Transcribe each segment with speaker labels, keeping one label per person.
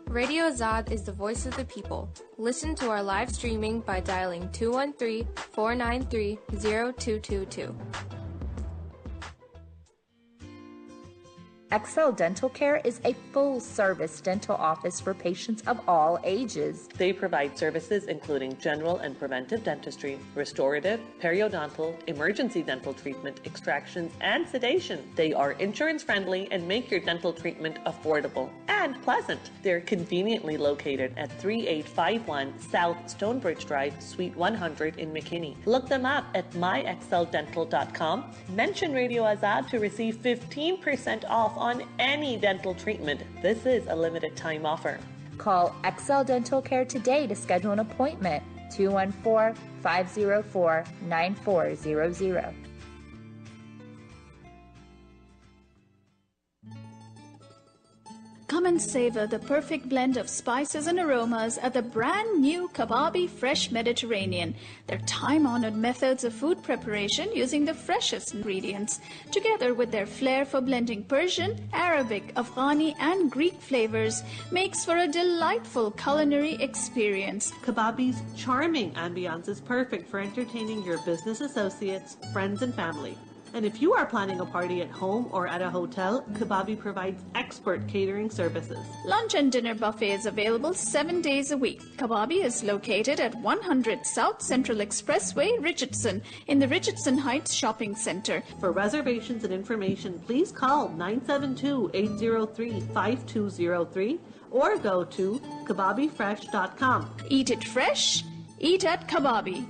Speaker 1: Radio Azad is the voice of the people. Listen to our live streaming by dialing 213-493-0222.
Speaker 2: Excel Dental Care is a full-service dental office for patients of all ages.
Speaker 3: They provide services including general and preventive dentistry, restorative, periodontal, emergency dental treatment, extractions, and sedation. They are insurance-friendly and make your dental treatment affordable and pleasant. They're conveniently located at 3851 South Stonebridge Drive, Suite 100 in McKinney. Look them up at myexceldental.com. Mention Radio Azad to receive 15% off on any dental treatment. This is a limited time offer.
Speaker 2: Call Excel Dental Care today to schedule an appointment. 214-504-9400.
Speaker 4: Come and savor the perfect blend of spices and aromas at the brand new Kababi Fresh Mediterranean. Their time-honored methods of food preparation using the freshest ingredients, together with their flair for blending Persian, Arabic, Afghani, and Greek flavors, makes for a delightful culinary experience.
Speaker 3: Kababi's charming ambiance is perfect for entertaining your business associates, friends, and family. And if you are planning a party at home or at a hotel, Kababi provides expert catering services.
Speaker 4: Lunch and dinner buffet is available 7 days a week. Kababi is located at 100 South Central Expressway, Richardson, in the Richardson Heights Shopping Center.
Speaker 3: For reservations and information, please call 972-803-5203 or go to kababifresh.com.
Speaker 4: Eat it fresh, eat at Kababi.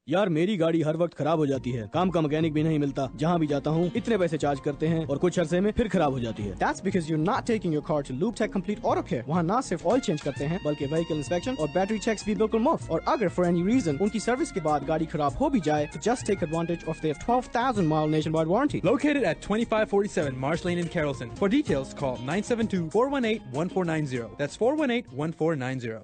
Speaker 5: यार मेरी गाड़ी हर वक्त खराब हो जाती है, काम का मैकेनिक भी नहीं मिलता, जहाँ भी जाता हूँ इतने पैसे चार्ज करते हैं और कुछ अरसे में फिर खराब हो जाती है। That's because you're not taking your car to Lube Tech Complete Auto Care. वहाँ ना सिर्फ ऑयल चेंज करते हैं बल्कि व्हीकल इंस्पेक्शन और बैटरी चेक्स भी बिल्कुल मुफ्त। और अगर for any reason उनकी सर्विस के बाद गाड़ी खराब हो भी जाए, तो just take advantage of their 12,000-mile nationwide warranty.
Speaker 6: Located at 2547 Marsh Lane in Carrollton. For details, call 972-418-1490. That's 418-1490.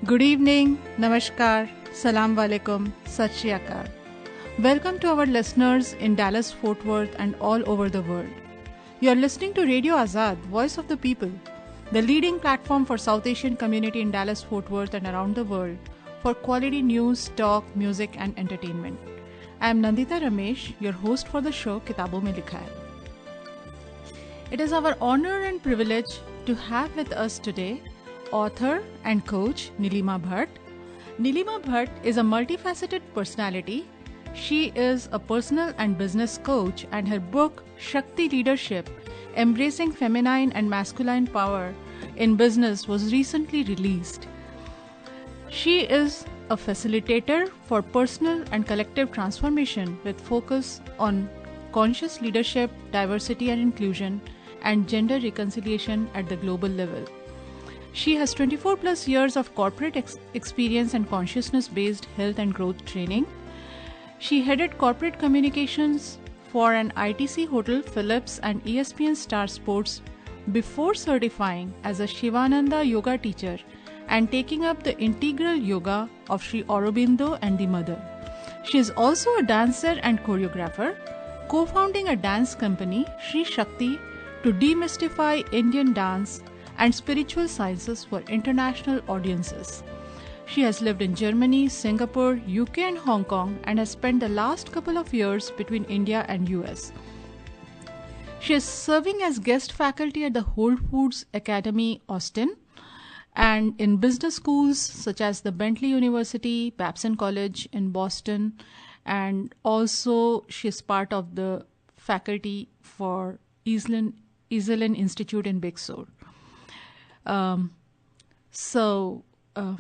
Speaker 7: Good evening, Namaskar, Salam Walaikum, Sat Shri Akal. Welcome to our listeners in Dallas, Fort Worth and all over the world. You are listening to Radio Azad, Voice of the People, the leading platform for South Asian community in Dallas, Fort Worth and around the world for quality news, talk, music and entertainment. I am Nandita Ramesh, your host for the show Kitabon Mein Likha Hai. It is our honor and privilege to have with us today author and coach Nilima Bhat. Nilima Bhat is a multifaceted personality. She is a personal and business coach, and her book Shakti Leadership, Embracing Feminine and Masculine Power in Business was recently released. She is a facilitator for personal and collective transformation with focus on conscious leadership, diversity and inclusion, and gender reconciliation at the global level. She has 24 plus years of corporate experience and consciousness-based health and growth training. She headed corporate communications for an ITC Hotel, Philips and ESPN Star Sports before certifying as a Shivananda yoga teacher and taking up the integral yoga of Sri Aurobindo and the Mother. She is also a dancer and choreographer, co-founding a dance company, Sri Shakti, to demystify Indian dance and spiritual sciences for international audiences. She has lived in Germany, Singapore, UK and Hong Kong and has spent the last couple of years between India and US. She is serving as guest faculty at the Whole Foods Academy, Austin, and in business schools such as the Bentley University, Babson College in Boston, and also she is part of the faculty for Esalen Institute in Big Sur.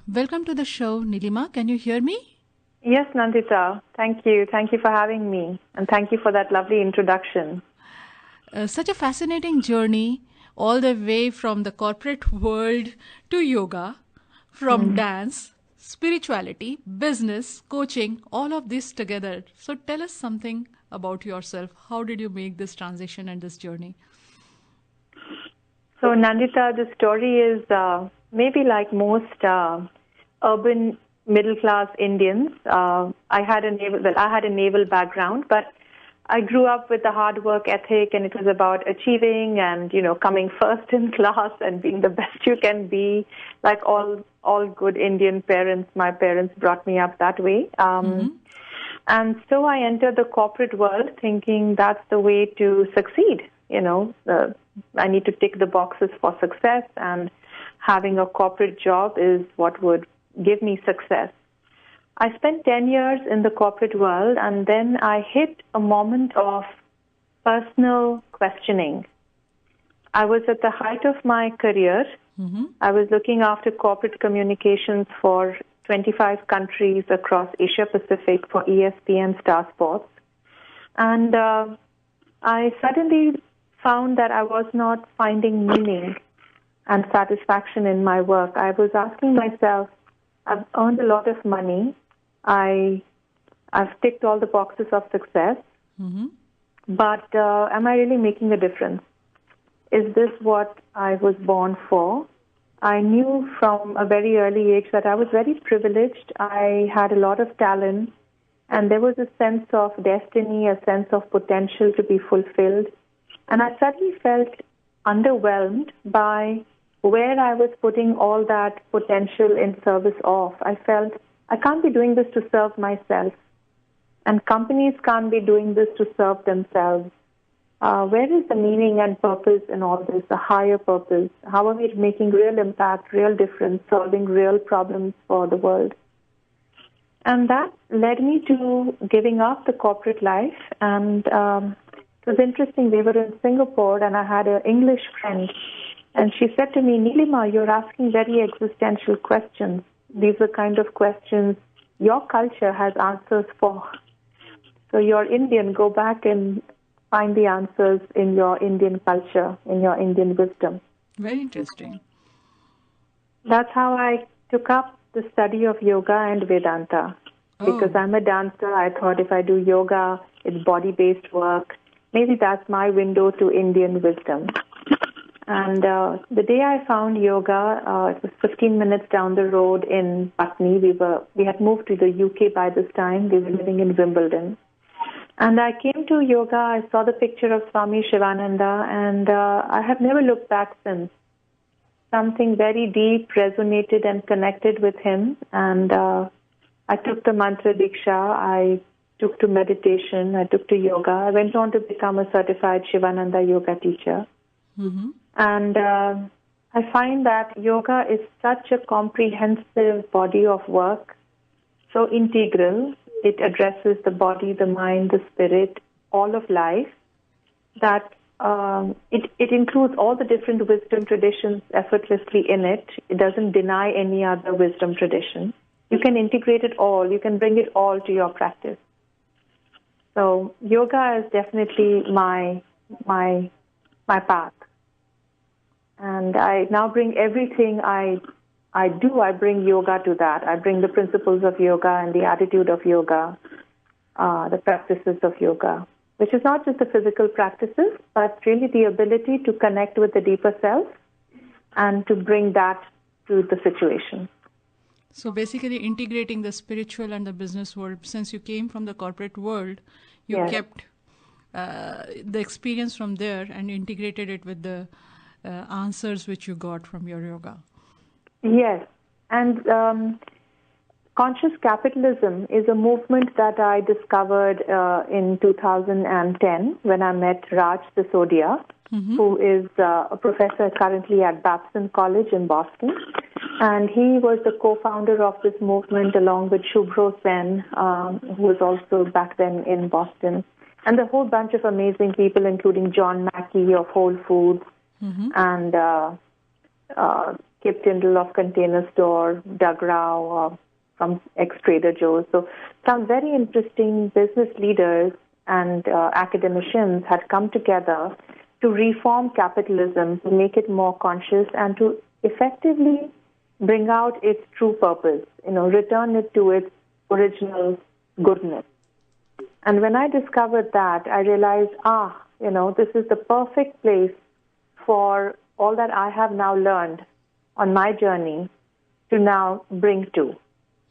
Speaker 7: Welcome to the show, Nilima. Can you hear me?
Speaker 8: Yes, Nandita. Thank you. Thank you for having me. And thank you for that lovely introduction.
Speaker 7: Such a fascinating journey, all the way from the corporate world to yoga, from dance, spirituality, business, coaching, all of this together. So tell us something about yourself. How did you make this transition and this journey?
Speaker 8: So, Nandita, the story is maybe like most urban middle-class Indians. I had a naval background, but I grew up with the hard work ethic, and it was about achieving and, coming first in class and being the best you can be. Like all good Indian parents, my parents brought me up that way. And so I entered the corporate world thinking that's the way to succeed. I need to tick the boxes for success, and having a corporate job is what would give me success. I spent 10 years in the corporate world, and then I hit a moment of personal questioning. I was at the height of my career. I was looking after corporate communications for 25 countries across Asia Pacific for ESPN Star Sports. And I suddenly found that I was not finding meaning and satisfaction in my work. I was asking myself, I've earned a lot of money. I've ticked all the boxes of success. But am I really making a difference? Is this what I was born for? I knew from a very early age that I was very privileged. I had a lot of talent, and there was a sense of destiny, a sense of potential to be fulfilled. And I suddenly felt underwhelmed by where I was putting all that potential in service of. I felt I can't be doing this to serve myself, and companies can't be doing this to serve themselves. Where is the meaning and purpose in all this, the higher purpose? How are we making real impact, real difference, solving real problems for the world? And that led me to giving up the corporate life. And it was interesting. We were in Singapore, and I had an English friend. And she said to me, Nilima, you're asking very existential questions. These are kind of questions your culture has answers for. So you're Indian, go back and find the answers in your Indian culture, in your Indian wisdom.
Speaker 7: Very interesting.
Speaker 8: That's how I took up the study of yoga and Vedanta. Because I'm a dancer, I thought if I do yoga, it's body-based work. Maybe that's my window to Indian wisdom. And the day I found yoga, it was 15 minutes down the road in Putney. We had moved to the UK by this time. We were living in Wimbledon. And I came to yoga. I saw the picture of Swami Shivananda, and I have never looked back since. Something very deep resonated and connected with him. And I took the mantra diksha. I took to meditation. I took to yoga. I went on to become a certified Shivananda yoga teacher. And I find that yoga is such a comprehensive body of work, so integral. It addresses the body, the mind, the spirit, all of life, that it includes all the different wisdom traditions effortlessly in it. It doesn't deny any other wisdom tradition. You can integrate it all. You can bring it all to your practice. So yoga is definitely my path. And I now bring everything I bring yoga to that. I bring the principles of yoga and the attitude of yoga, the practices of yoga, which is not just the physical practices, but really the ability to connect with the deeper self and to bring that to the situation.
Speaker 7: So basically integrating the spiritual and the business world. Since you came from the corporate world, you kept the experience from there and integrated it with the answers which you got from your yoga.
Speaker 8: Yes. And Conscious capitalism is a movement that I discovered in 2010 when I met Raj Sisodia, who is a professor currently at Babson College in Boston. And he was the co-founder of this movement along with Shubhro Sen, who was also back then in Boston. And a whole bunch of amazing people, including John Mackey of Whole Foods and Kip Tindall of Container Store, Doug Rao from ex-Trader Joe's. So some very interesting business leaders and academicians had come together to reform capitalism, to make it more conscious and to effectively bring out its true purpose, return it to its original goodness. And when I discovered that, I realized, this is the perfect place for all that I have now learned on my journey to now bring to.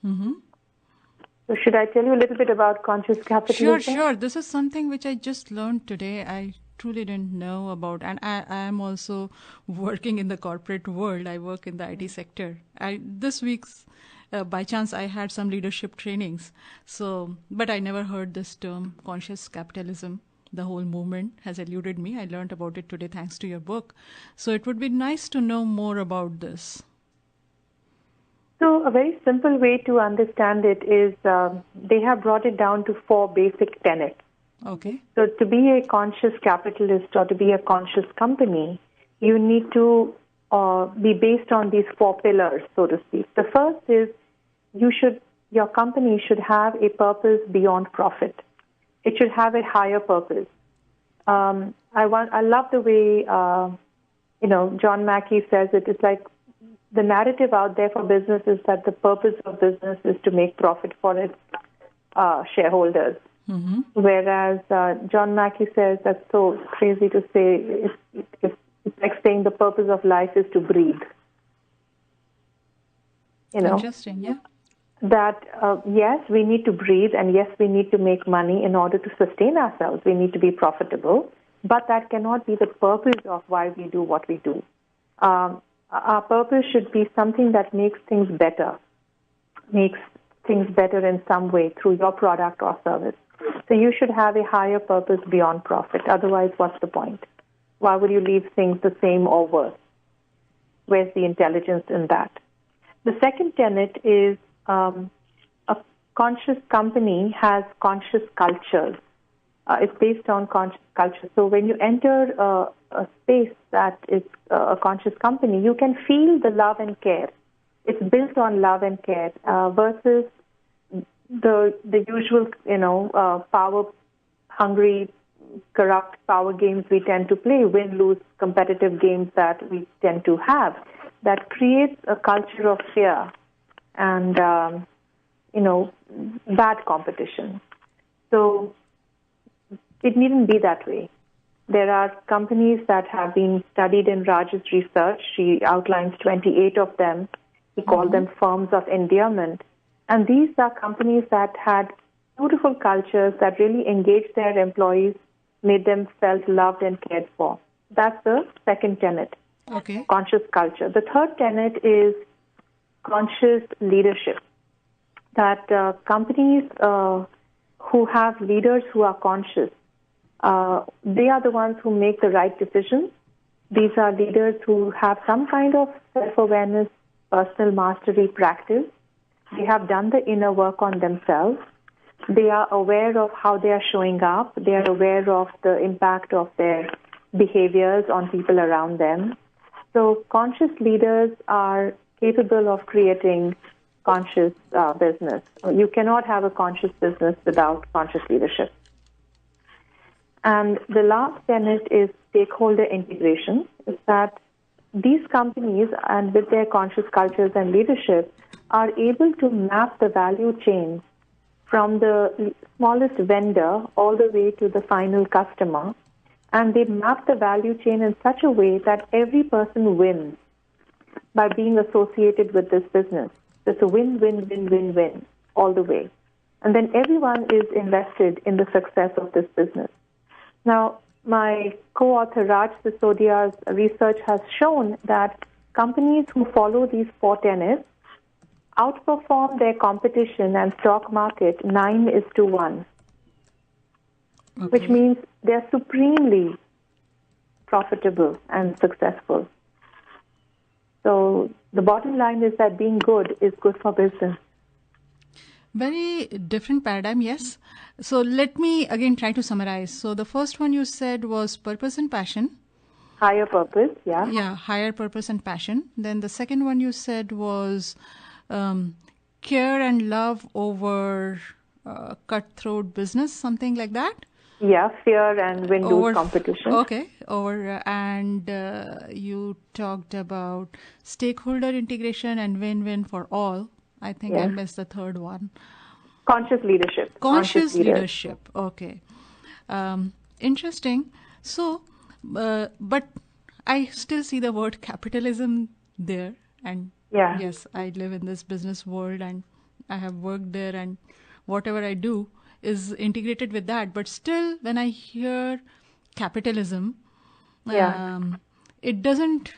Speaker 8: So should I tell you a little bit about conscious capitalism?
Speaker 7: Sure. This is something which I just learned today. I truly didn't know about, and I am also working in the corporate world. I work in the IT sector. This week's by chance I had some leadership trainings, but I never heard this term conscious capitalism. The whole movement has eluded me. I learned about it today thanks to your book. So it would be nice to know more about this.
Speaker 8: So a very simple way to understand it is they have brought it down to 4 basic tenets.
Speaker 7: Okay.
Speaker 8: So to be a conscious capitalist or to be a conscious company, you need to be based on these 4 pillars, so to speak. The first is your company should have a purpose beyond profit. It should have a higher purpose. I love the way John Mackey says it. It's like the narrative out there for business is that the purpose of business is to make profit for its shareholders. Whereas John Mackey says, that's so crazy to say, it's like saying the purpose of life is to breathe.
Speaker 7: Interesting, yeah.
Speaker 8: That yes, we need to breathe, and yes, we need to make money in order to sustain ourselves. We need to be profitable, but that cannot be the purpose of why we do what we do. Our purpose should be something that makes things better in some way through your product or service. So you should have a higher purpose beyond profit. Otherwise, what's the point? Why would you leave things the same or worse? Where's the intelligence in that? The second tenet is a conscious company has conscious cultures. It's based on conscious culture. So when you enter a space that is a conscious company, you can feel the love and care. It's built on love and care versus the usual, power-hungry, corrupt power games we tend to play, win-lose competitive games that we tend to have, that creates a culture of fear and, bad competition. So it needn't be that way. There are companies that have been studied in Raj's research. She outlines 28 of them. He called them firms of endearment. And these are companies that had beautiful cultures that really engaged their employees, made them felt loved and cared for. That's the second tenet, conscious culture. The third tenet is conscious leadership, that companies who have leaders who are conscious, they are the ones who make the right decisions. These are leaders who have some kind of self-awareness, personal mastery practice. They have done the inner work on themselves. They are aware of how they are showing up. They are aware of the impact of their behaviors on people around them. So conscious leaders are capable of creating conscious business. You cannot have a conscious business without conscious leadership. And the last tenet is stakeholder integration. Is that these companies, and with their conscious cultures and leadership, are able to map the value chain from the smallest vendor all the way to the final customer. And they map the value chain in such a way that every person wins by being associated with this business. It's a win, win, win, win, win all the way. And then everyone is invested in the success of this business. Now, my co-author Raj Sisodia's research has shown that companies who follow these 4 tenets outperform their competition and stock market 9:1, which means they're supremely profitable and successful. So the bottom line is that being good is good for business.
Speaker 7: Very different paradigm, yes. So let me again try to summarize. So the first one you said was purpose and passion.
Speaker 8: Higher purpose, yeah.
Speaker 7: Yeah, higher purpose and passion. Then the second one you said was care and love over cutthroat business, something like that.
Speaker 8: Yeah, fear and win-lose competition.
Speaker 7: Okay, and you talked about stakeholder integration and win-win for all. I think I missed the third one.
Speaker 8: Conscious leadership.
Speaker 7: Conscious leadership. Okay. Interesting. So, but I still see the word capitalism there. And yes, I live in this business world and I have worked there, and whatever I do is integrated with that. But still, when I hear capitalism, it doesn't,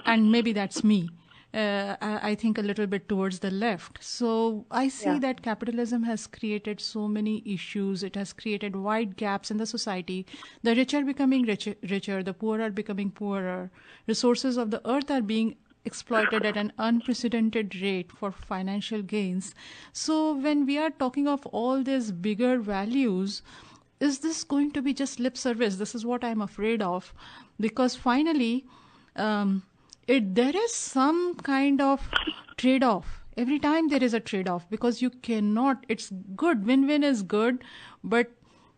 Speaker 7: and maybe that's me, I think a little bit towards the left. So I see that capitalism has created so many issues. It has created wide gaps in the society. The rich are becoming richer, the poor are becoming poorer. Resources of the earth are being exploited at an unprecedented rate for financial gains. So when we are talking of all these bigger values, is this going to be just lip service? This is what I'm afraid of, because finally there is some kind of trade-off. Every time there is a trade-off, because you cannot, it's good, win-win is good, but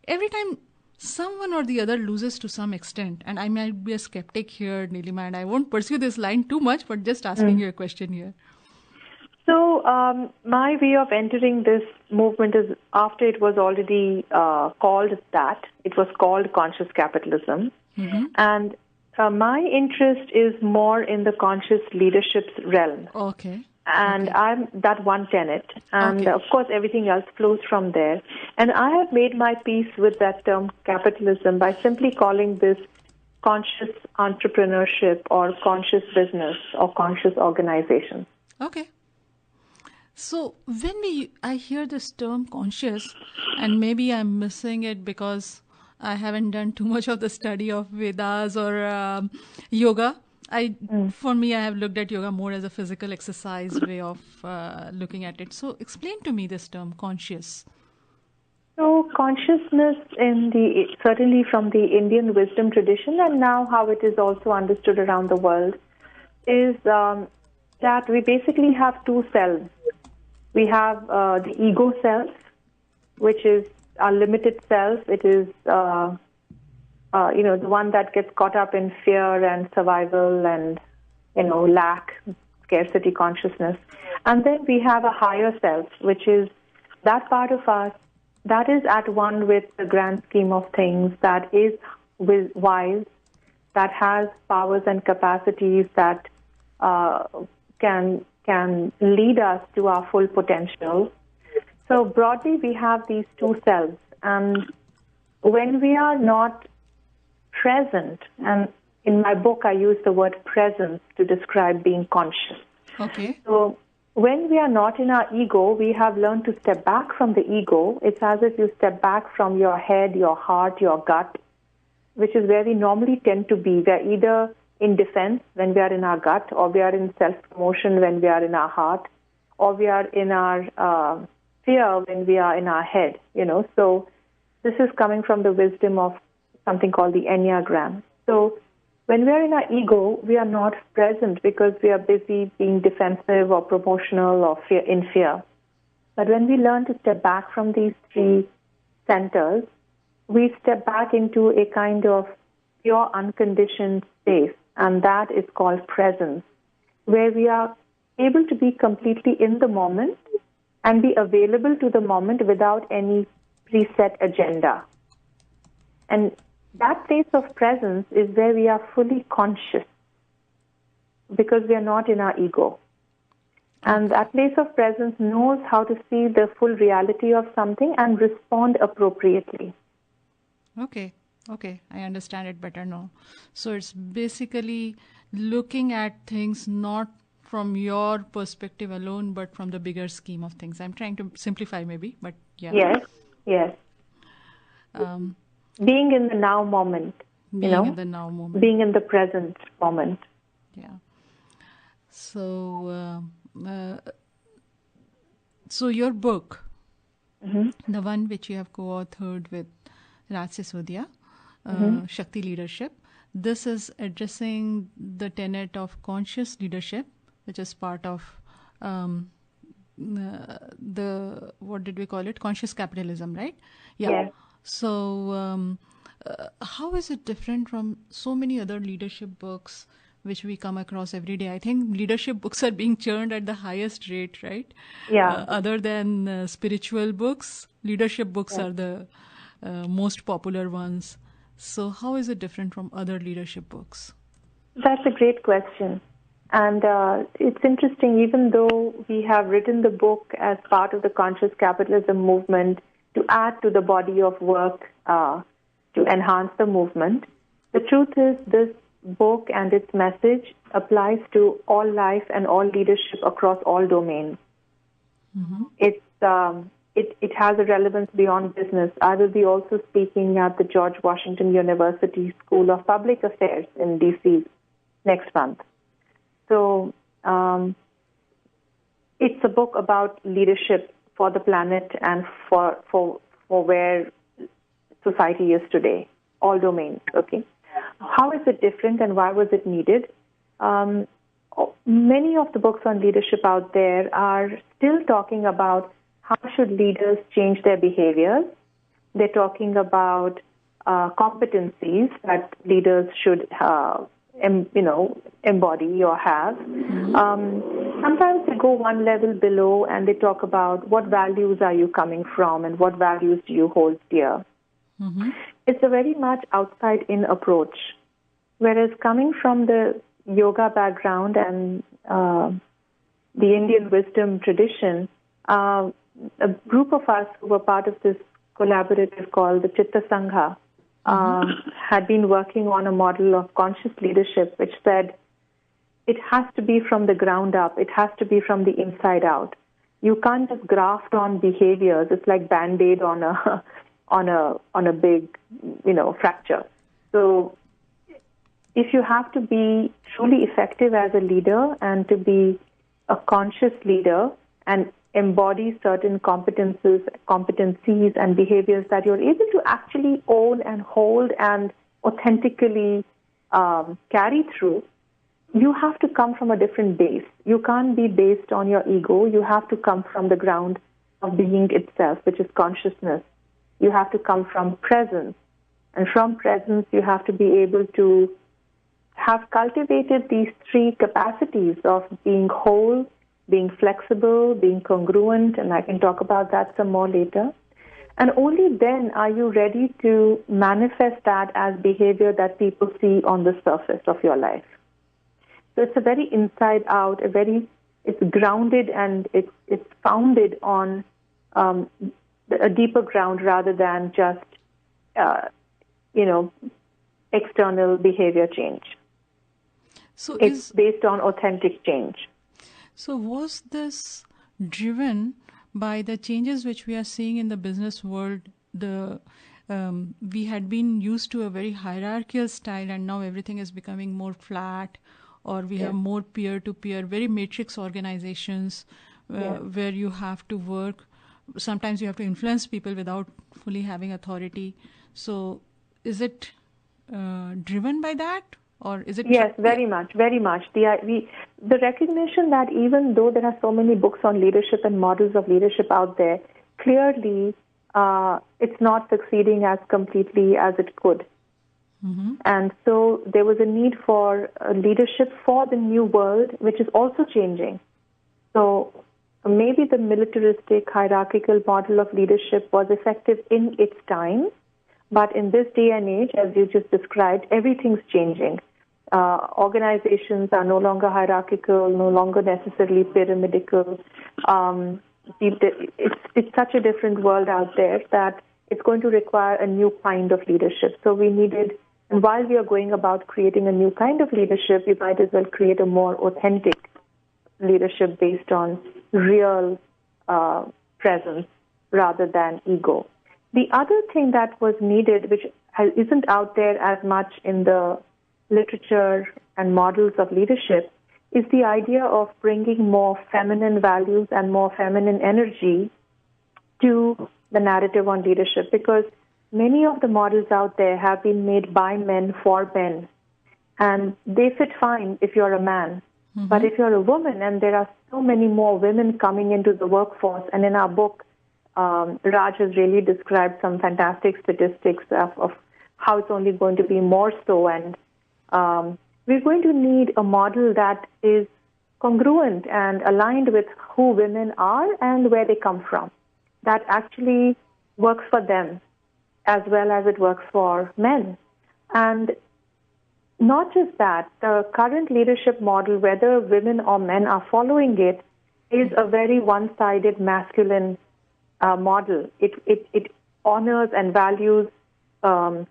Speaker 7: every time someone or the other loses to some extent. And I might be a skeptic here, Nilima, and I won't pursue this line too much, but just asking you a question here.
Speaker 8: So my way of entering this movement is, after it was already called that, it was called conscious capitalism. And my interest is more in the conscious leadership realm. And I'm that one tenet. And of course, everything else flows from there. And I have made my peace with that term capitalism by simply calling this conscious entrepreneurship or conscious business or conscious organization.
Speaker 7: Okay. So when I hear this term conscious, and maybe I'm missing it because I haven't done too much of the study of Vedas or yoga. For me, I have looked at yoga more as a physical exercise way of looking at it. So explain to me this term, conscious.
Speaker 8: So consciousness, certainly from the Indian wisdom tradition, and now how it is also understood around the world, is that we basically have two selves. We have the ego self, which is our limited self. It is the one that gets caught up in fear and survival and, lack, scarcity consciousness. And then we have a higher self, which is that part of us that is at one with the grand scheme of things, that is wise, that has powers and capacities that can lead us to our full potential. So broadly, we have these two selves. And when we are not present, and in my book I use the word presence to describe being conscious. So when we are not in our ego, we have learned to step back from the ego. It's as if you step back from your head, your heart, your gut, which is where we normally tend to be. We are either in defense when we are in our gut, or we are in self-promotion when we are in our heart, or we are in our fear when we are in our head, So this is coming from the wisdom of something called the Enneagram. So when we are in our ego, we are not present because we are busy being defensive or promotional or in fear. But when we learn to step back from these three centers, we step back into a kind of pure unconditioned space, and that is called presence, where we are able to be completely in the moment and be available to the moment without any preset agenda. And that place of presence is where we are fully conscious because we are not in our ego. And that place of presence knows how to see the full reality of something and respond appropriately.
Speaker 7: Okay, I understand it better now. So it's basically looking at things not from your perspective alone, but from the bigger scheme of things. I'm trying to simplify maybe, but yeah.
Speaker 8: Yes. Being in the now moment.
Speaker 7: Being in the now moment.
Speaker 8: Being in the present moment.
Speaker 7: Yeah. So, so your book, the one which you have co-authored with Raj Sisodia, Shakti Leadership, this is addressing the tenet of conscious leadership, which is part of the, what did we call it? Conscious capitalism, right? Yeah.
Speaker 8: Yes.
Speaker 7: So, how is it different from so many other leadership books which we come across every day? I think leadership books are being churned at the highest rate, right?
Speaker 8: Yeah.
Speaker 7: Other than spiritual books, leadership books are the most popular ones. So how is it different from other leadership books?
Speaker 8: That's a great question. And it's interesting, even though we have written the book as part of the conscious capitalism movement to add to the body of work to enhance the movement, the truth is this book and its message applies to all life and all leadership across all domains. It has a relevance beyond business. I will be also speaking at the George Washington University School of Public Affairs in D.C. next month. So it's a book about leadership for the planet and for where society is today, all domains, okay? How is it different and why was it needed? Many of the books on leadership out there are still talking about how should leaders change their behaviors. They're talking about competencies that leaders should embody or have. Sometimes they go one level below and they talk about what values are you coming from and what values do you hold dear. It's a very much outside-in approach. Whereas coming from the yoga background and the Indian wisdom tradition, a group of us who were part of this collaborative called the Chitta Sangha had been working on a model of conscious leadership which said it has to be from the ground up. It has to be from the inside out. You can't just graft on behaviors. It's like Band-Aid on a big, fracture. So if you have to be truly effective as a leader and to be a conscious leader and embody certain competencies and behaviors that you're able to actually own and hold and authentically carry through, you have to come from a different base. You can't be based on your ego. You have to come from the ground of being itself, which is consciousness. You have to come from presence. And from presence, you have to be able to have cultivated these three capacities of being whole, being flexible, being congruent, and I can talk about that some more later. And only then are you ready to manifest that as behavior that people see on the surface of your life. So it's a very inside out, it's grounded and it's founded on a deeper ground rather than just, external behavior change.
Speaker 7: So
Speaker 8: it's based on authentic change.
Speaker 7: So was this driven by the changes which we are seeing in the business world? We had been used to a very hierarchical style and now everything is becoming more flat, or we have more peer-to-peer, very matrix organizations where you have to work. Sometimes you have to influence people without fully having authority. So is it driven by that? Or is it?
Speaker 8: Yes, very much, very much. The recognition that even though there are so many books on leadership and models of leadership out there, clearly it's not succeeding as completely as it could. And so there was a need for leadership for the new world, which is also changing. So maybe the militaristic, hierarchical model of leadership was effective in its time, but in this day and age, as you just described, everything's changing. Organizations are no longer hierarchical, no longer necessarily pyramidal. It's such a different world out there that it's going to require a new kind of leadership. So we needed, and while we are going about creating a new kind of leadership, we might as well create a more authentic leadership based on real presence rather than ego. The other thing that was needed, which isn't out there as much in the literature and models of leadership, is the idea of bringing more feminine values and more feminine energy to the narrative on leadership, because many of the models out there have been made by men for men, and they fit fine if you're a man. Mm-hmm. But if you're a woman, and there are so many more women coming into the workforce, and in our book, Raj has really described some fantastic statistics of how it's only going to be more so, and we're going to need a model that is congruent and aligned with who women are and where they come from, that actually works for them as well as it works for men. And not just that, the current leadership model, whether women or men are following it, is a very one-sided masculine model. It honors and values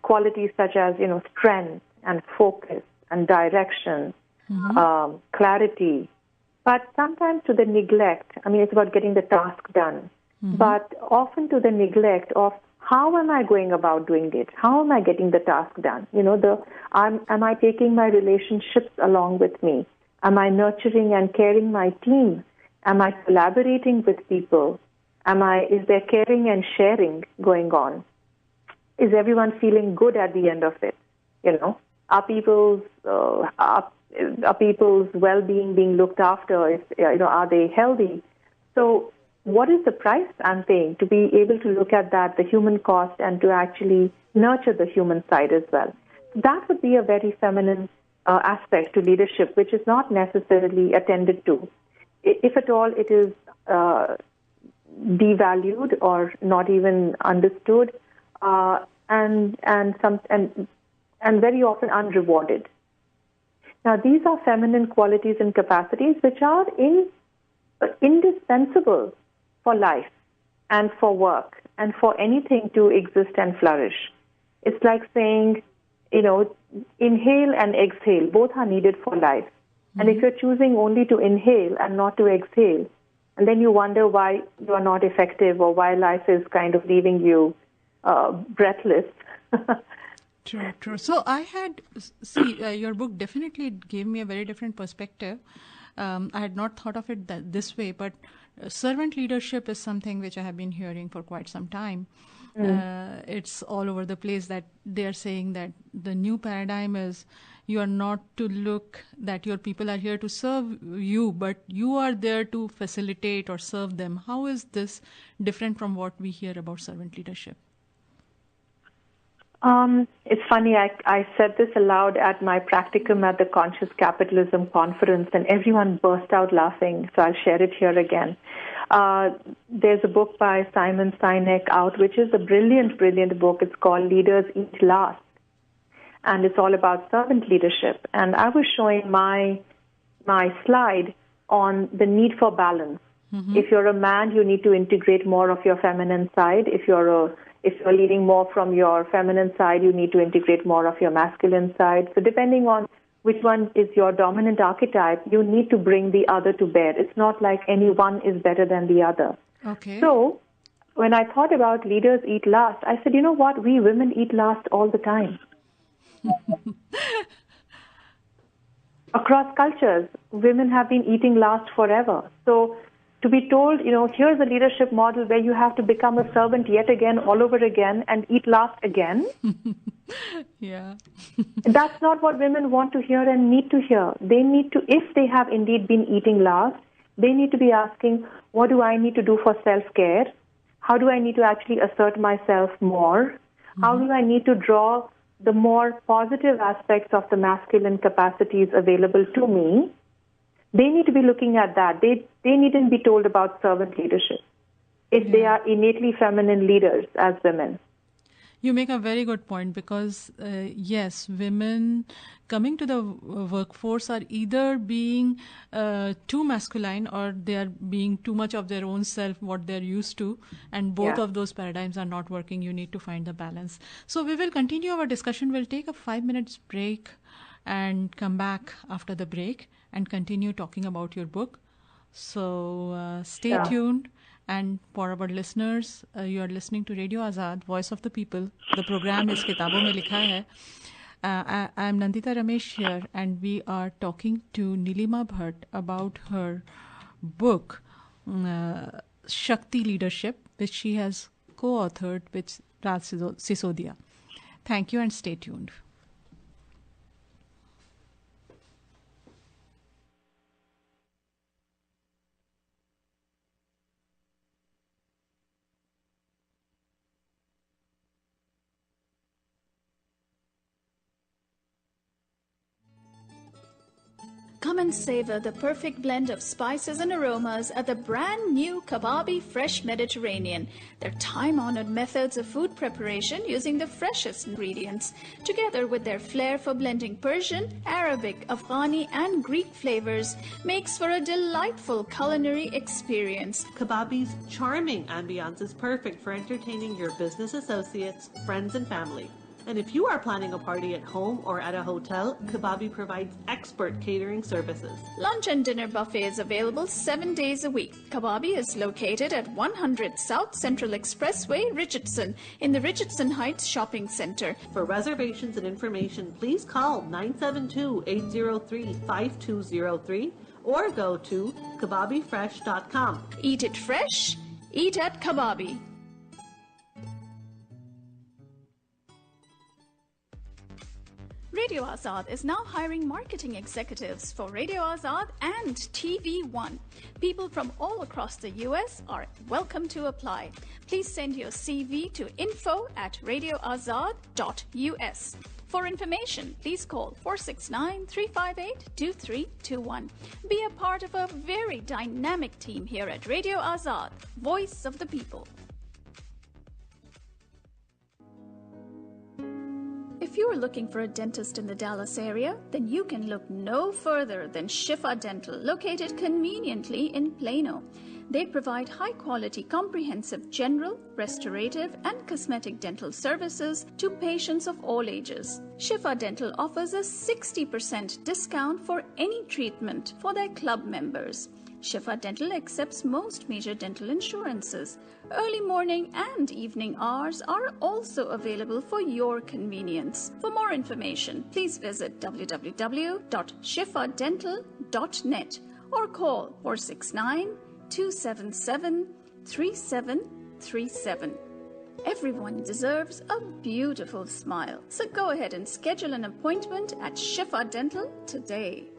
Speaker 8: qualities such as, strength and focus and direction, mm-hmm. Clarity, but sometimes to the neglect. It's about getting the task done, mm-hmm. but often to the neglect of how am I going about doing it? How am I getting the task done? Am I taking my relationships along with me? Am I nurturing and caring my team? Am I collaborating with people? Is there caring and sharing going on? Is everyone feeling good at the end of it? Are people's well-being being looked after? Are they healthy? So, what is the price I'm paying to be able to look at that, the human cost, and to actually nurture the human side as well? That would be a very feminine aspect to leadership, which is not necessarily attended to. If at all, it is devalued or not even understood, and very often unrewarded. Now, these are feminine qualities and capacities which are indispensable for life and for work and for anything to exist and flourish. It's like saying, inhale and exhale, both are needed for life. Mm-hmm. And if you're choosing only to inhale and not to exhale, and then you wonder why you are not effective or why life is kind of leaving you breathless.
Speaker 7: True. So I had, your book definitely gave me a very different perspective. I had not thought of it this way, but servant leadership is something which I have been hearing for quite some time. It's all over the place that they are saying that the new paradigm is you are not to look that your people are here to serve you, but you are there to facilitate or serve them. How is this different from what we hear about servant leadership?
Speaker 8: It's funny, I said this aloud at my practicum at the Conscious Capitalism Conference, and everyone burst out laughing, so I'll share it here again. There's a book by Simon Sinek out, which is a brilliant, brilliant book. It's called Leaders Eat Last, and it's all about servant leadership. And I was showing my slide on the need for balance. Mm-hmm. If you're a man, you need to integrate more of your feminine side. If you're leading more from your feminine side, you need to integrate more of your masculine side. So depending on which one is your dominant archetype, you need to bring the other to bear. It's not like any one is better than the other.
Speaker 7: Okay.
Speaker 8: So when I thought about leaders eat last, I said, you know what? We women eat last all the time. Across cultures, women have been eating last forever. So to be told, here's a leadership model where you have to become a servant yet again, all over again, and eat last again.
Speaker 7: Yeah.
Speaker 8: That's not what women want to hear and need to hear. They need to, if they have indeed been eating last, they need to be asking, what do I need to do for self-care? How do I need to actually assert myself more? Mm-hmm. How do I need to draw the more positive aspects of the masculine capacities available to me? They need to be looking at that. They needn't be told about servant leadership if they are innately feminine leaders as women.
Speaker 7: You make a very good point because, yes, women coming to the workforce are either being too masculine or they are being too much of their own self, what they're used to, and both of those paradigms are not working. You need to find the balance. So we will continue our discussion. We'll take a 5-minute break and come back after the break and continue talking about your book, So stay tuned. And for our listeners, you are listening to Radio Azad, Voice of the People. The program is Kitabon Mein Likha Hai. I am Nandita Ramesh here, and we are talking to Nilima Bhat about her book, Shakti Leadership, which she has co-authored with Raj Sisodia. Thank you and stay tuned.
Speaker 4: Come and savor the perfect blend of spices and aromas at the brand new Kababi Fresh Mediterranean. Their time-honored methods of food preparation using the freshest ingredients, together with their flair for blending Persian, Arabic, Afghani and Greek flavors, makes for a delightful culinary experience.
Speaker 3: Kababi's charming ambiance is perfect for entertaining your business associates, friends and family. And if you are planning a party at home or at a hotel, Kababi provides expert catering services.
Speaker 4: Lunch and dinner buffet is available 7 days a week. Kababi is located at 100 South Central Expressway, Richardson, in the Richardson Heights Shopping Center.
Speaker 3: For reservations and information, please call 972-803-5203 or go to kababifresh.com.
Speaker 4: Eat it fresh, eat at Kababi. Radio Azad is now hiring marketing executives for Radio Azad and TV One. People from all across the US are welcome to apply. Please send your CV to info@radioazad.us. For information, please call 469-358-2321. Be a part of a very dynamic team here at Radio Azad, Voice of the People. If you are looking for a dentist in the Dallas area, then you can look no further than Shifa Dental, located conveniently in Plano. They provide high-quality, comprehensive general, restorative, and cosmetic dental services to patients of all ages. Shifa Dental offers a 60% discount for any treatment for their club members. Shifa Dental accepts most major dental insurances. Early morning and evening hours are also available for your convenience. For more information, please visit www.shifadental.net or call 469-277-3737. Everyone deserves a beautiful smile. So go ahead and schedule an appointment at Shifa Dental today.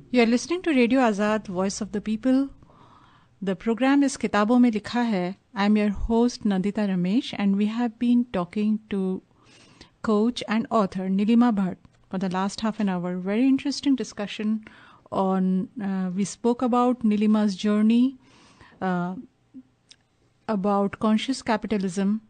Speaker 7: You are listening to Radio Azad, Voice of the People. The program is Kitabon Mein Likha Hai. I am your host Nandita Ramesh, and we have been talking to coach and author Nilima Bhat for the last half an hour. Very interesting discussion on, we spoke about Nilima's journey, about conscious capitalism,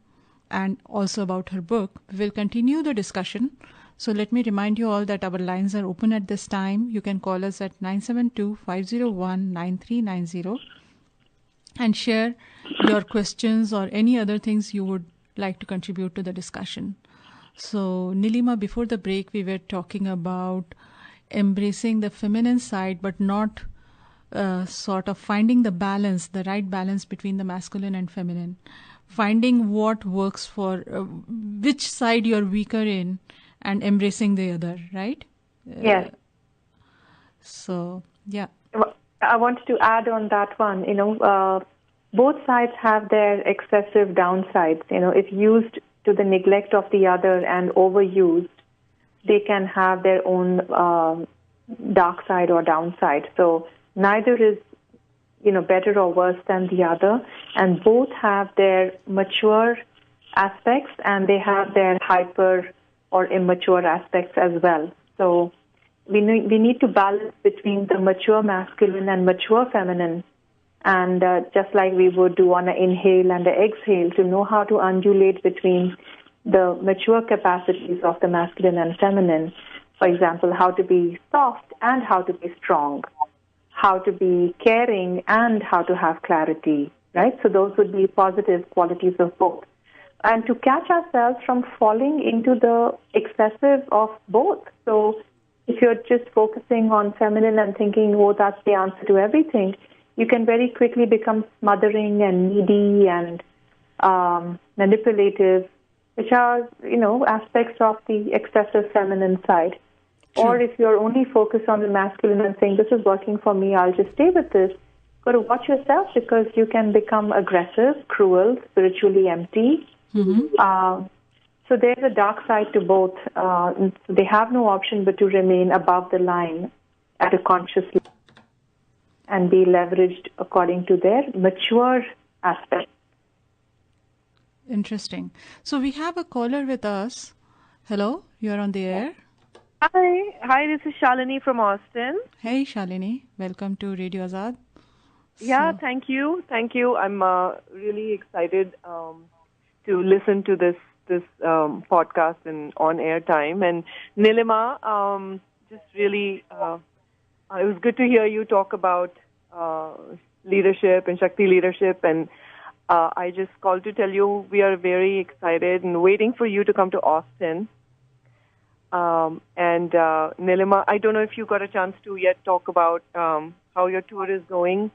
Speaker 7: and also about her book. We will continue the discussion. So let me remind you all that our lines are open at this time. You can call us at 972-501-9390 and share your questions or any other things you would like to contribute to the discussion. So Nilima, before the break, we were talking about embracing the feminine side, but not sort of finding the balance, the right balance between the masculine and feminine. Finding what works for which side you're weaker in, and embracing the other, right?
Speaker 8: Yes.
Speaker 7: So, yeah.
Speaker 8: I wanted to add on that one, both sides have their excessive downsides, if used to the neglect of the other and overused, they can have their own dark side or downside. So neither is, better or worse than the other, and both have their mature aspects and they have their hyper or immature aspects as well. So we need to balance between the mature masculine and mature feminine, and just like we would do on an inhale and an exhale, to know how to undulate between the mature capacities of the masculine and feminine. For example, how to be soft and how to be strong, how to be caring and how to have clarity, right? So those would be positive qualities of both. And to catch ourselves from falling into the excessive of both. So if you're just focusing on feminine and thinking, oh, that's the answer to everything, you can very quickly become smothering and needy and manipulative, which are, aspects of the excessive feminine side. True. Or if you're only focused on the masculine and saying, this is working for me, I'll just stay with this, got to watch yourself, because you can become aggressive, cruel, spiritually empty. Mm-hmm. So there's a dark side to both. They have no option but to remain above the line at a conscious level and be leveraged according to their mature aspect.
Speaker 7: Interesting. So we have a caller with us. Hello, you're on the air.
Speaker 9: Hi, this is Shalini from Austin.
Speaker 7: Hey, Shalini. Welcome to Radio Azad.
Speaker 9: Yeah, thank you. I'm really excited to listen to this podcast in on-air time. And Nilima, just really, it was good to hear you talk about leadership and Shakti leadership. And I just called to tell you we are very excited and waiting for you to come to Austin. And Nilima, I don't know if you got a chance to yet talk about how your tour is going,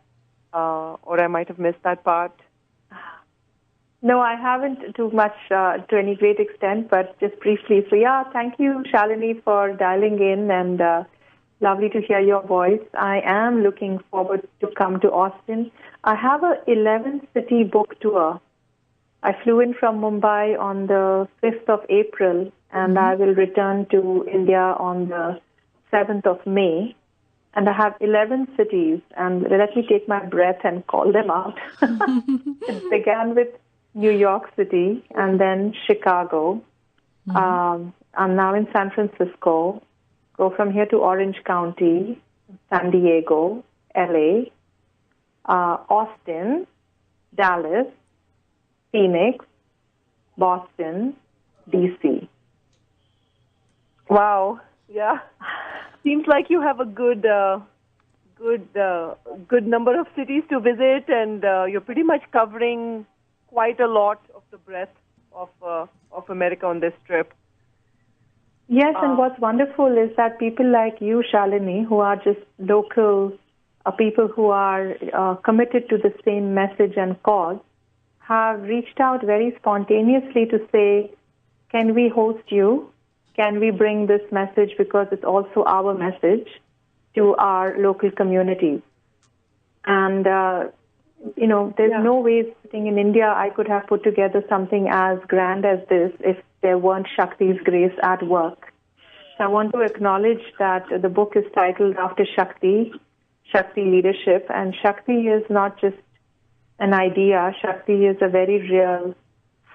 Speaker 9: or I might have missed that part.
Speaker 8: No, I haven't too much to any great extent, but just briefly. So yeah, thank you, Shalini, for dialing in, and lovely to hear your voice. I am looking forward to come to Austin. I have a 11-city book tour. I flew in from Mumbai on the 5th of April, and I will return to India on the 7th of May. And I have 11 cities, and let me take my breath and call them out. It began with New York City and then Chicago. I'm now in San Francisco. Go from here to Orange County, San Diego, LA, Austin, Dallas, Phoenix, Boston, DC.
Speaker 9: Wow. Yeah. Seems like you have a good number of cities to visit, and you're pretty much covering quite a lot of the breadth of America on this trip.
Speaker 8: Yes, and what's wonderful is that people like you, Shalini, who are just local people who are committed to the same message and cause, have reached out very spontaneously to say, can we host you? Can we bring this message, because it's also our message, to our local communities? And, there's no way sitting in India I could have put together something as grand as this if there weren't Shakti's grace at work. So I want to acknowledge that the book is titled after Shakti Leadership, and Shakti is not just an idea. Shakti is a very real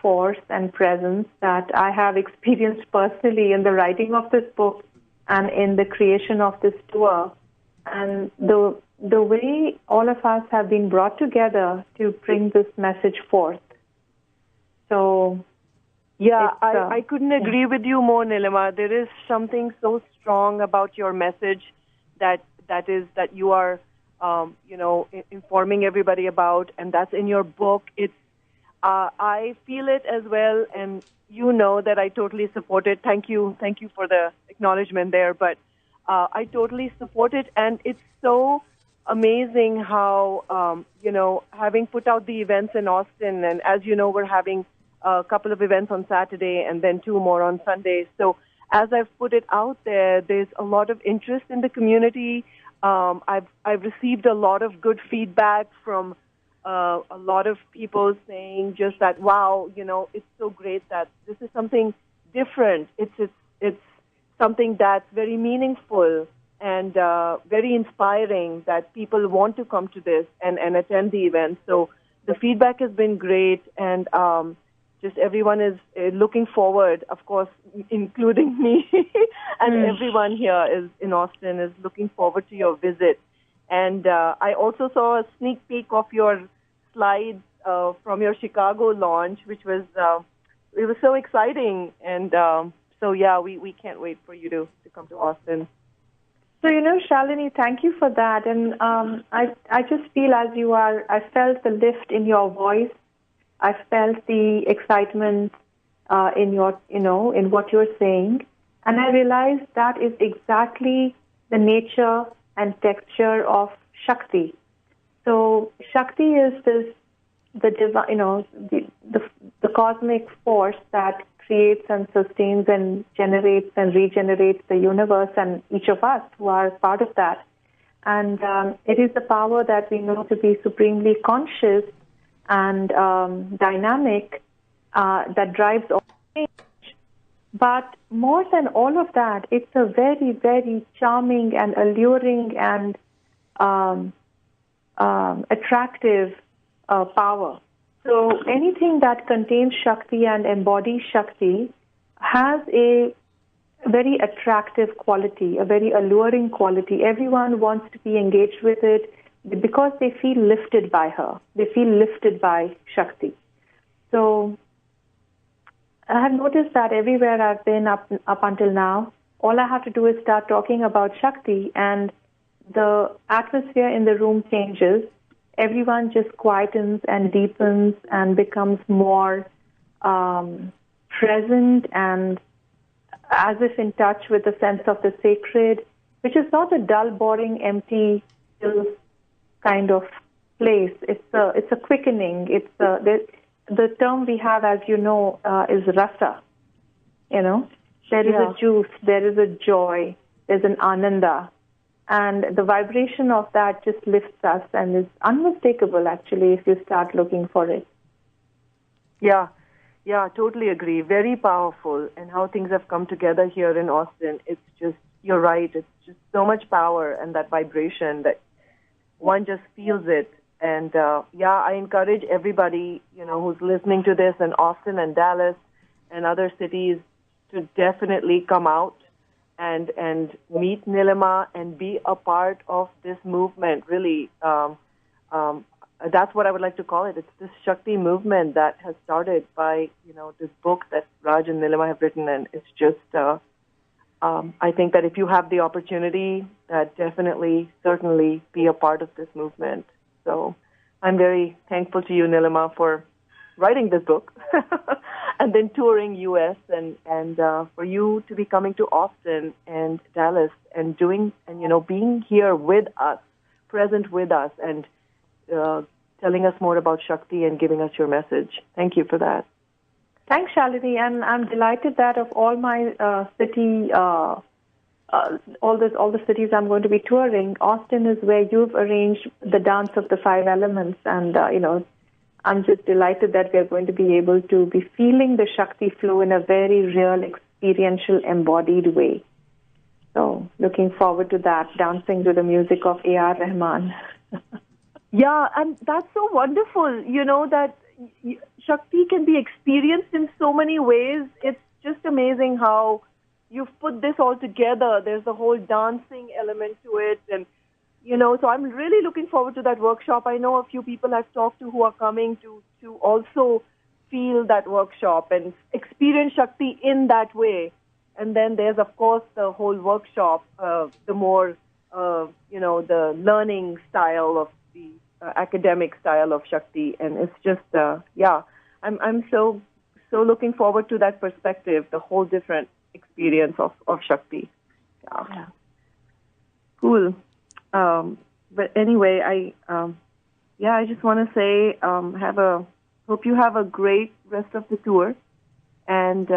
Speaker 8: force and presence that I have experienced personally in the writing of this book and in the creation of this tour. And the way all of us have been brought together to bring this message forth. So,
Speaker 9: yeah, I couldn't agree with you more, Nilima. There is something so strong about your message that you are, informing everybody about, and that's in your book. It's I feel it as well, and you know that I totally support it. Thank you for the acknowledgement there, but I totally support it, and it's so amazing how, having put out the events in Austin, and as you know, we're having a couple of events on Saturday and then 2 more on Sunday. So as I've put it out there, there's a lot of interest in the community. I've received a lot of good feedback from a lot of people saying just that, wow, it's so great that this is something different. It's something that's very meaningful and very inspiring that people want to come to this and attend the event. So the feedback has been great, and just everyone is looking forward, of course, including me, and everyone here is in Austin is looking forward to your visit. And I also saw a sneak peek of your slides from your Chicago launch, which was it was so exciting. And so yeah, we can't wait for you to come to Austin.
Speaker 8: So, Shalini, thank you for that. And I just feel I felt the lift in your voice. I felt the excitement in your, in what you're saying. And I realized that is exactly the nature and texture of Shakti. So Shakti is the cosmic force that creates and sustains and generates and regenerates the universe and each of us who are part of that. And it is the power that we know to be supremely conscious and dynamic that drives all change. But more than all of that, it's a very, very charming and alluring and attractive power. So anything that contains Shakti and embodies Shakti has a very attractive quality, a very alluring quality. Everyone wants to be engaged with it because they feel lifted by her. They feel lifted by Shakti. So I have noticed that everywhere I've been up until now, all I have to do is start talking about Shakti and the atmosphere in the room changes. Everyone just quietens and deepens and becomes more present and as if in touch with the sense of the sacred, which is not a dull, boring, empty kind of place. It's a quickening. It's the term we have, as you know, is rasa. There is a juice, there is a joy, there's an ananda. And the vibration of that just lifts us and is unmistakable, actually, if you start looking for it.
Speaker 9: Yeah, totally agree. Very powerful. And how things have come together here in Austin, it's just, you're right, it's just so much power and that vibration that one just feels it. And, I encourage everybody, who's listening to this in Austin and Dallas and other cities to definitely come out and meet Nilima and be a part of this movement, really. That's what I would like to call it. It's this Shakti movement that has started by, this book that Raj and Nilima have written. And it's just, I think that if you have the opportunity, definitely, certainly be a part of this movement. So I'm very thankful to you, Nilima, for writing this book and then touring U.S. and for you to be coming to Austin and Dallas and being here with us, present with us, and telling us more about Shakti and giving us your message. Thank you for that.
Speaker 8: Thanks, Shalini, and I'm delighted that of all my all the cities I'm going to be touring, Austin is where you've arranged the dance of the five elements, and I'm just delighted that we're going to be able to be feeling the Shakti flow in a very real, experiential, embodied way. So looking forward to that, dancing to the music of A.R. Rahman.
Speaker 9: Yeah, and that's so wonderful, that Shakti can be experienced in so many ways. It's just amazing how you've put this all together. There's the whole dancing element to it. And, so I'm really looking forward to that workshop. I know a few people I've talked to who are coming to also feel that workshop and experience Shakti in that way. And then there's, of course, the whole workshop, the more, the learning style of the academic style of Shakti. And it's just, I'm so looking forward to that perspective, the whole different experience of Shakti. Yeah. Cool. But anyway, I just want to say, hope you have a great rest of the tour. And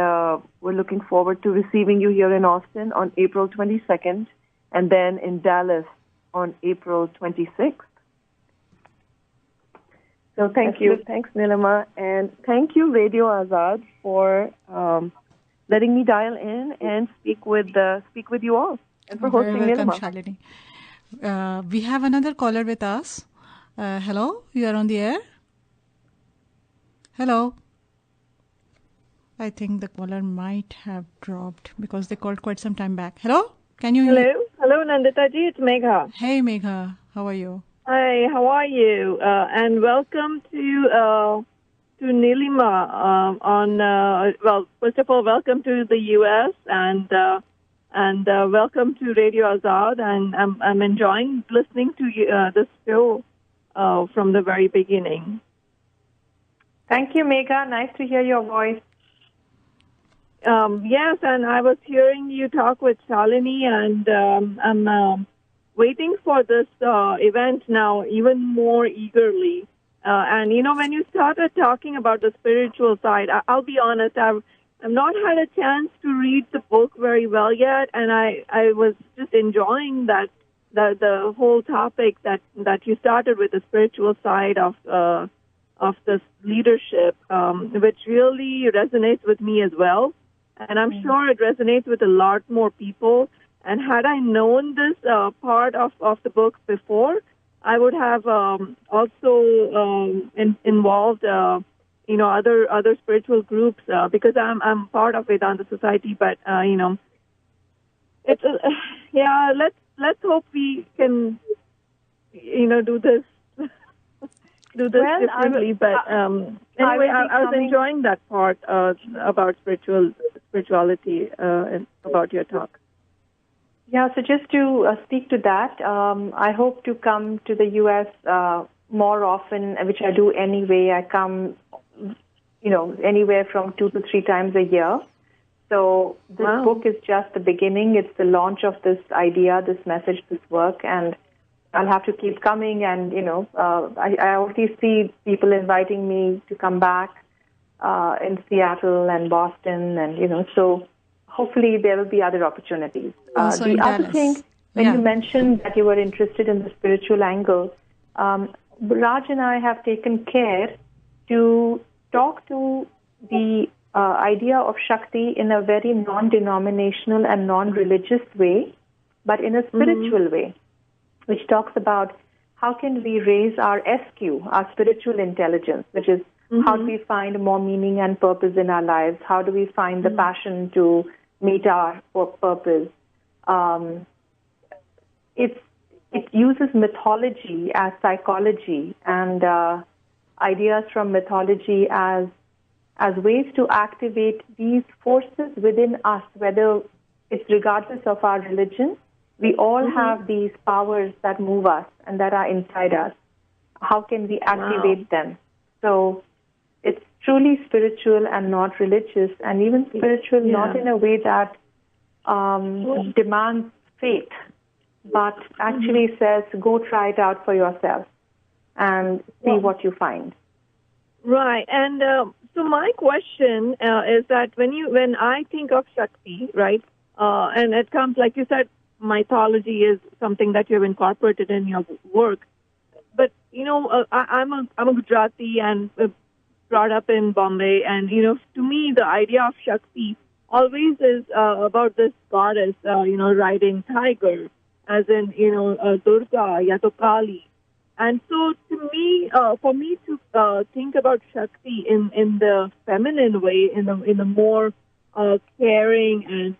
Speaker 9: we're looking forward to receiving you here in Austin on April 22nd and then in Dallas on April 26th. So thank you. Thanks, Nilima. And thank you, Radio Azad, for letting me dial in and speak with you all, and for hosting
Speaker 7: Very welcome,
Speaker 9: Nilima.
Speaker 7: Shalini. We have another caller with us. Hello, you are on the air. Hello. I think the caller might have dropped because they called quite some time back. Hello? Can you hear?
Speaker 10: Hello, Nandita ji. It's Megha.
Speaker 7: Hey, Megha. How are you?
Speaker 10: Hi, how are you? And welcome to Nilima well, first of all, welcome to the U.S. and welcome to Radio Azad. And I'm enjoying listening to this show from the very beginning.
Speaker 8: Thank you, Megha. Nice to hear your voice.
Speaker 10: Yes, and I was hearing you talk with Shalini, and I'm waiting for this event now even more eagerly. And, when you started talking about the spiritual side, I'll be honest, I've not had a chance to read the book very well yet, and I was just enjoying the whole topic that you started with, the spiritual side of this leadership, which really resonates with me as well. And I'm sure it resonates with a lot more people. And had I known this part of the book before, I would have also involved, other spiritual groups because I'm part of Vedanta Society. But it's let's hope we can, do this. Differently, but anyway, I was enjoying that part about spirituality and about your talk.
Speaker 8: Yeah, so just to speak to that, I hope to come to the U.S. More often, which I do anyway. I come, anywhere from 2 to 3 times a year. So this book is just the beginning. It's the launch of this idea, this message, this work, and I'll have to keep coming, and, I already see people inviting me to come back in Seattle and Boston, and, so hopefully there will be other opportunities.
Speaker 7: Also
Speaker 8: the other
Speaker 7: Dallas.
Speaker 8: thing, when you mentioned that you were interested in the spiritual angle, Raj and I have taken care to talk to the idea of Shakti in a very non-denominational and non-religious way, but in a spiritual way, which talks about how can we raise our SQ, our spiritual intelligence, which is how do we find more meaning and purpose in our lives? How do we find the passion to meet our purpose? It uses mythology as psychology and ideas from mythology as ways to activate these forces within us, whether it's regardless of our religion. We all have these powers that move us and that are inside us. How can we activate them? So it's truly spiritual and not religious, and even spiritual not in a way that demands faith, but actually says, go try it out for yourself and see what you find.
Speaker 10: Right. And so my question is that when I think of Shakti, right, and it comes, like you said, mythology is something that you have incorporated in your work. But, I'm a Gujarati and brought up in Bombay. And, to me, the idea of Shakti always is about this goddess, riding tiger, as in, Durga, Yato Kali. And so to me, for me to think about Shakti in the feminine way, in the more caring and,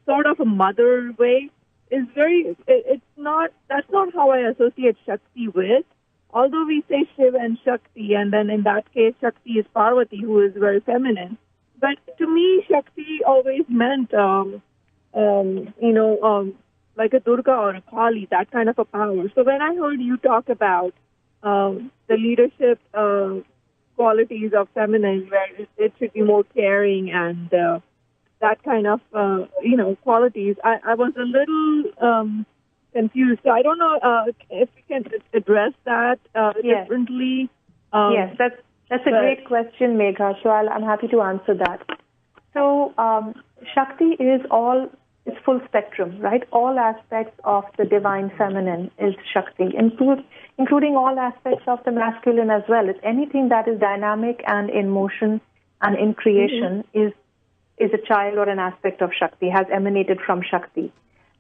Speaker 10: sort of a mother way, is that's not how I associate Shakti with. Although we say Shiv and Shakti, and then in that case, Shakti is Parvati, who is very feminine. But to me, Shakti always meant, like a Durga or a Kali, that kind of a power. So when I heard you talk about the leadership qualities of feminine, where it should be more caring and that kind of, qualities, I was a little confused. So I don't know if you can address that differently.
Speaker 8: Yes, that's a great question, Megha. So I'm happy to answer that. So Shakti is It's full spectrum, right? All aspects of the divine feminine is Shakti, including all aspects of the masculine as well. It's anything that is dynamic and in motion and in creation is a child or an aspect of Shakti, has emanated from Shakti.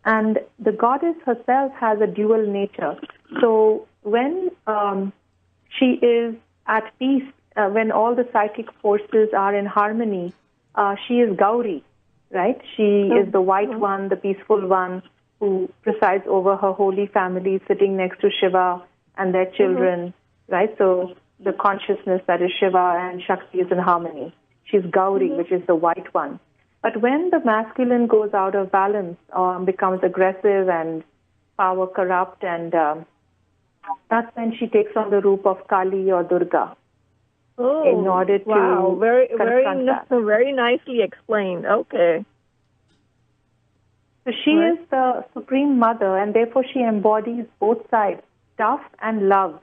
Speaker 8: And the goddess herself has a dual nature. So when she is at peace, when all the psychic forces are in harmony, she is Gauri, right? She is the white one, the peaceful one, who presides over her holy family, sitting next to Shiva and their children, right? So the consciousness that is Shiva and Shakti is in harmony. She's Gauri, which is the white one. But when the masculine goes out of balance, becomes aggressive and power corrupt, and that's when she takes on the roop of Kali or Durga. In order to
Speaker 10: very nicely explained. Okay.
Speaker 8: So she is the supreme mother, and therefore she embodies both sides, tough and love.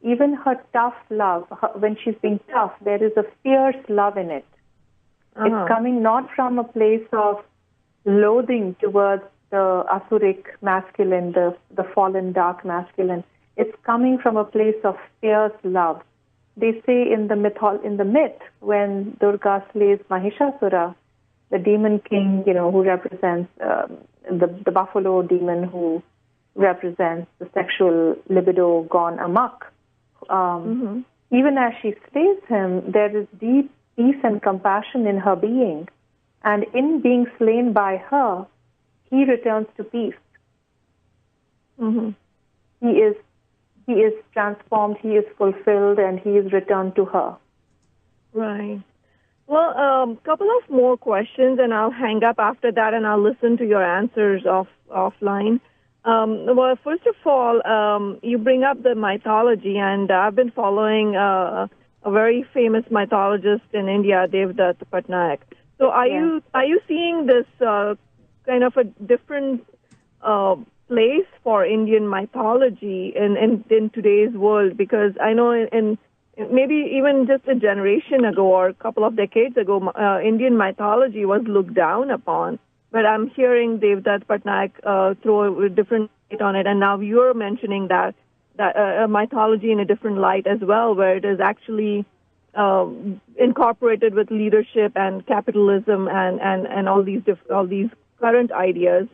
Speaker 8: Even her tough love, when she's being tough, there is a fierce love in it. It's coming not from a place of loathing towards the asuric masculine, the fallen dark masculine. It's coming from a place of fierce love. They say in the myth, when Durga slays Mahishasura, the demon king, who represents the buffalo demon, who represents the sexual libido gone amok. Even as she slays him, there is deep peace and compassion in her being. And in being slain by her, he returns to peace. He is transformed, he is fulfilled, and he is returned to her.
Speaker 10: Right. Well, couple of more questions, and I'll hang up after that, and I'll listen to your answers offline. Well, first of all, you bring up the mythology, and I've been following a very famous mythologist in India, Devdutt Patnaik. So are you seeing this kind of a different place for Indian mythology in today's world? Because I know in maybe even just a generation ago or a couple of decades ago, Indian mythology was looked down upon. But I'm hearing Devdutt Patnaik throw a different light on it, and now you're mentioning that mythology in a different light as well, where it is actually incorporated with leadership and capitalism and all these current ideas.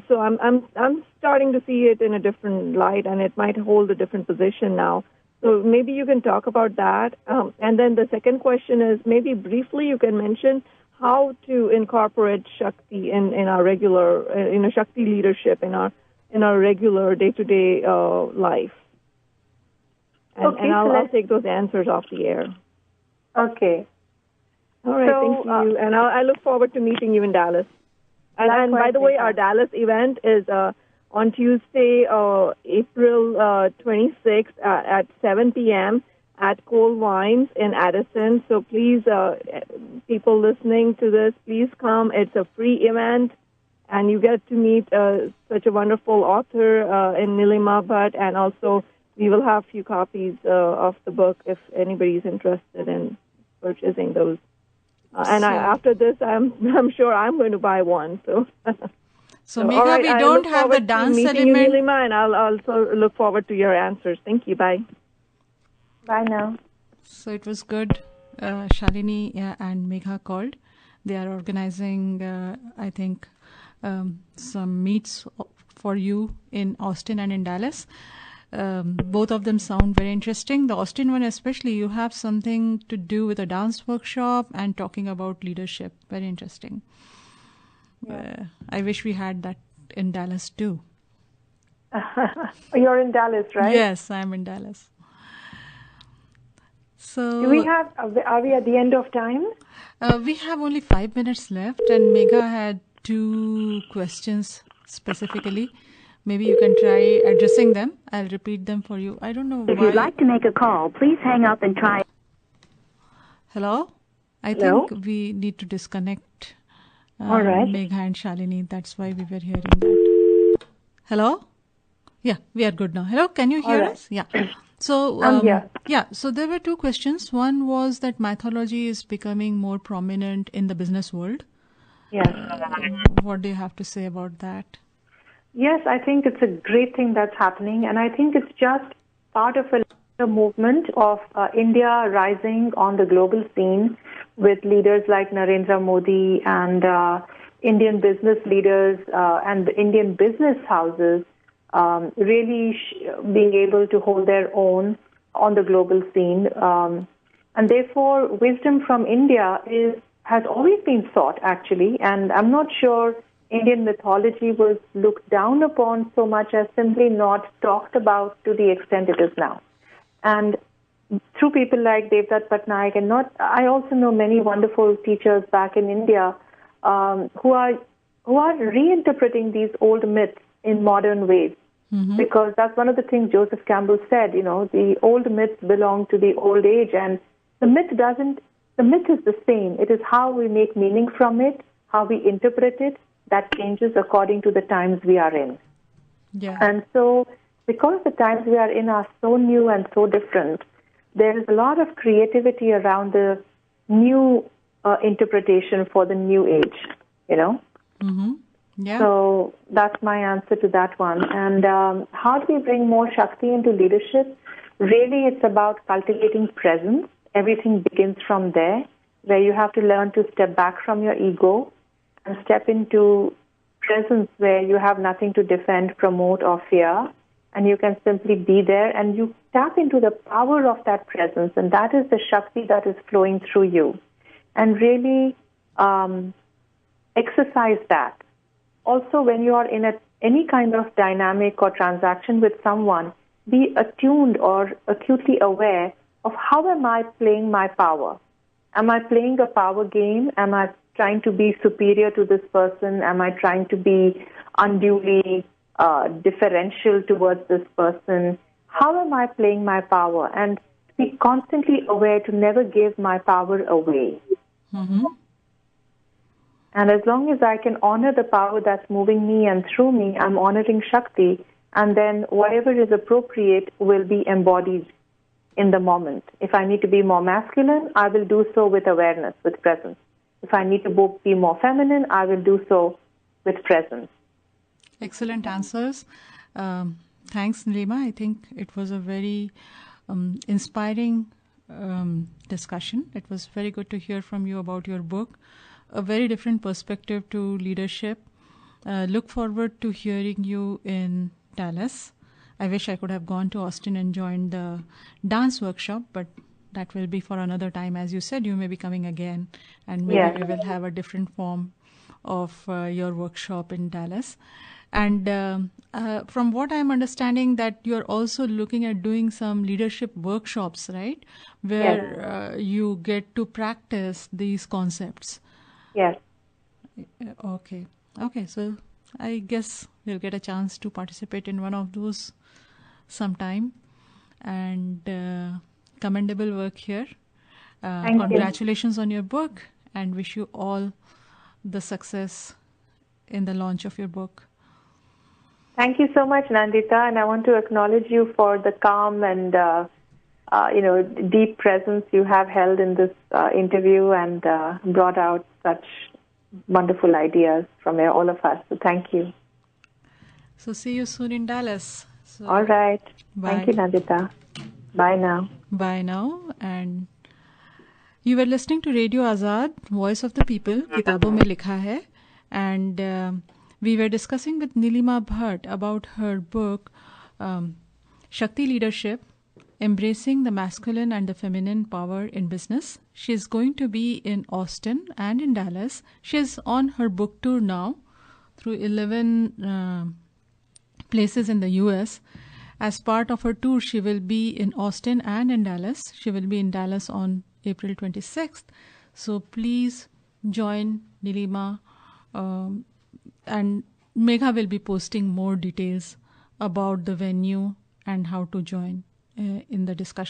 Speaker 10: So I'm starting to see it in a different light, and it might hold a different position now. So maybe you can talk about that. And then the second question is, maybe briefly you can mention how to incorporate Shakti in our regular, Shakti leadership in our regular day-to-day life. And I'll take those answers off the air.
Speaker 8: Okay.
Speaker 10: All right, thank you. And I look forward to meeting you in Dallas. And by the way, our Dallas event is on Tuesday, April 26th at 7 p.m. at Cole Wines in Addison. So please, people listening to this, please come. It's a free event, and you get to meet such a wonderful author in Nilima Bhat, and also we will have a few copies of the book if anybody's interested in purchasing those. After this, I'm sure I'm going to buy one. So
Speaker 7: Megha, right, we don't have the dance element.
Speaker 10: You, Nilima, and I'll also look forward to your answers. Thank you. Bye.
Speaker 8: Bye now.
Speaker 7: So it was good. Shalini and Megha called. They are organizing, I think, some meets for you in Austin and in Dallas. Both of them sound very interesting. The Austin one especially, you have something to do with a dance workshop and talking about leadership. Very interesting. Yeah. I wish we had that in Dallas too.
Speaker 8: You're in Dallas, right?
Speaker 7: Yes, I'm in Dallas. So,
Speaker 8: are we at the end of time?
Speaker 7: We have only 5 minutes left, and Megha had 2 questions specifically. Maybe you can try addressing them. I'll repeat them for you. I don't know why.
Speaker 11: If you'd like to make a call, please hang up and try.
Speaker 7: Hello? I think we need to disconnect
Speaker 8: all right.
Speaker 7: Megha and Shalini. That's why we were hearing that. Hello? Yeah, we are good now. Hello, can you hear us? Yeah. So, so there were 2 questions. One was that mythology is becoming more prominent in the business world.
Speaker 8: Yes.
Speaker 7: What do you have to say about that?
Speaker 8: Yes, I think it's a great thing that's happening, and I think it's just part of a movement of India rising on the global scene with leaders like Narendra Modi and Indian business leaders and the Indian business houses really being able to hold their own on the global scene. And therefore, wisdom from India has always been sought, actually, and I'm not sure Indian mythology was looked down upon so much as simply not talked about to the extent it is now. And through people like Devdutt Patnaik, and I also know many wonderful teachers back in India who are reinterpreting these old myths in modern ways. Mm-hmm. Because that's one of the things Joseph Campbell said, the old myths belong to the old age, and the myth is the same. It is how we make meaning from it, how we interpret it, that changes according to the times we are in. Yeah. And so, because the times we are in are so new and so different, there is a lot of creativity around the new interpretation for the new age,
Speaker 7: Mm-hmm. Yeah.
Speaker 8: So that's my answer to that one. And how do we bring more Shakti into leadership? Really, it's about cultivating presence. Everything begins from there, where you have to learn to step back from your ego and step into presence where you have nothing to defend, promote, or fear, and you can simply be there, and you tap into the power of that presence, and that is the Shakti that is flowing through you. And really exercise that. Also, when you are in any kind of dynamic or transaction with someone, be attuned or acutely aware of how am I playing my power. Am I playing a power game? Am I trying to be superior to this person? Am I trying to be unduly differential towards this person? How am I playing my power? And be constantly aware to never give my power away.
Speaker 7: Mm-hmm.
Speaker 8: And as long as I can honor the power that's moving me and through me, I'm honoring Shakti, and then whatever is appropriate will be embodied in the moment. If I need to be more masculine, I will do so with awareness, with presence. If I need to be more feminine, I will do so with presence.
Speaker 7: Excellent answers. Thanks, Nilima. I think it was a very inspiring discussion. It was very good to hear from you about your book. A very different perspective to leadership. Look forward to hearing you in Dallas. I wish I could have gone to Austin and joined the dance workshop, but that will be for another time. As you said, you may be coming again, and maybe we will have a different form of your workshop in Dallas. And from what I'm understanding, that you're also looking at doing some leadership workshops, right? Where you get to practice these concepts.
Speaker 8: Yes.
Speaker 7: Okay. So I guess we'll get a chance to participate in one of those sometime. And commendable work here. Congratulations on your book, and wish you all the success in the launch of your book.
Speaker 8: Thank you so much, Nandita, and I want to acknowledge you for the calm and deep presence you have held in this interview and brought out such wonderful ideas from all of us. So thank you.
Speaker 7: So see you soon in Dallas. So,
Speaker 8: all right.
Speaker 7: Bye.
Speaker 8: Thank you, Nandita. Bye now.
Speaker 7: Bye now. And you were listening to Radio Azad, Voice of the People, Kitabon mein likha hai. And we were discussing with Nilima Bhat about her book, Shakti Leadership, Embracing the Masculine and the Feminine Power in Business. She is going to be in Austin and in Dallas. She is on her book tour now through 11 places in the US. As part of her tour, she will be in Austin and in Dallas. She will be in Dallas on April 26th. So please join Nilima. And Megha will be posting more details about the venue and how to join in the discussion.